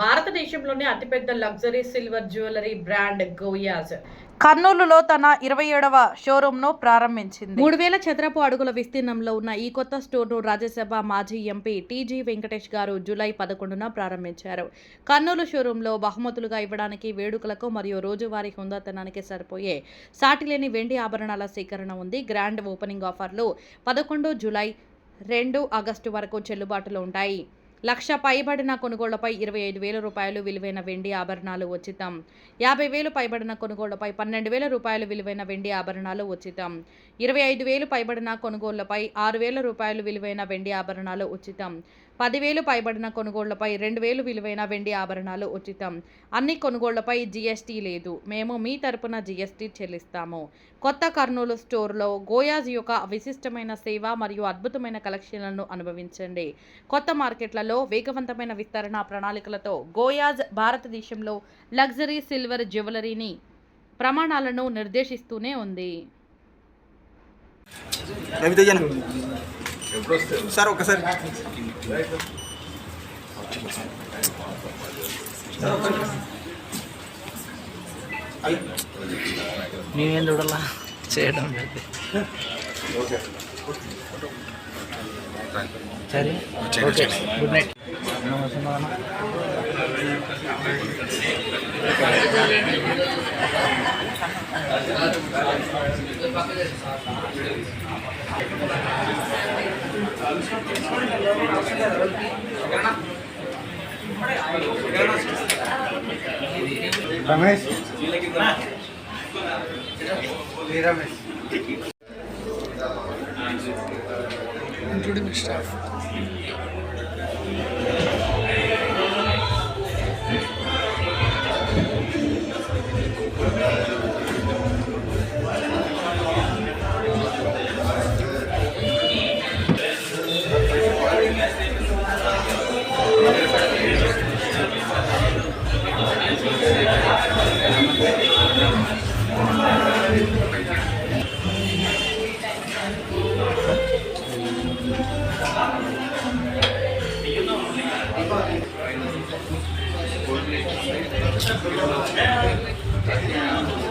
భారతదేశంలోనే అతిపెద్ద luxury silver jewellery brand Goyaz కర్నూలులో తన 27వ షోరూంను ప్రారంభించింది. 3000 చదరపు అడుగుల విస్తీర్ణంలో ఉన్న ఈ కొత్త స్టోర్ను రాజ్యసభ మాజీ ఎంపీ టీజీ వెంకటేష్ గారు జూలై 11న ప్రారంభించారు. కర్నూలు షోరూంలో బహుమతులుగా ఇవ్వడానికి, వేడుకలకు మరియు రోజువారీ హుందాతనానికి సరిపోయే సాటిలేని వెండి ఆభరణాల సేకరణ ఉంది. గ్రాండ్ ఓపెనింగ్ ఆఫర్లు 11 జూలై 2 ఆగస్టు వరకు చెల్లుబాటులో ఉంటాయి. 1,00,000 పైబడిన కొనుగోళ్లపై 25,000 రూపాయలు విలువైన వెండి ఆభరణాలు ఉచితం. 50,000 పైబడిన కొనుగోళ్లపై 12,000 రూపాయలు విలువైన వెండి ఆభరణాలు ఉచితం. 25,000 పైబడిన కొనుగోళ్లపై 6,000 రూపాయలు విలువైన వెండి ఆభరణాలు ఉచితం. 10,000 పైబడిన కొనుగోళ్లపై 2,000 విలువైన వెండి ఆభరణాలు ఉచితం. అన్ని కొనుగోళ్లపై జీఎస్టీ లేదు. మేము మీ తరపున జీఎస్టీ చెల్లిస్తాము. కొత్త కర్నూలు స్టోర్లో గోయాజ్ యొక్క విశిష్టమైన సేవ మరియు అద్భుతమైన కలెక్షన్లను అనుభవించండి. కొత్త మార్కెట్లలో వేగవంతమైన విస్తరణ ప్రణాళికలతో గోయాజ్ భారతదేశంలో లగ్జరీ సిల్వర్ జ్యువెలరీని ప్రమాణాలను నిర్దేశిస్తూనే ఉంది. సార్ ఒకసారి మేమేం చూడాలా చేయడం లేదు. సరే good night. Ramesh including staff. Thank you.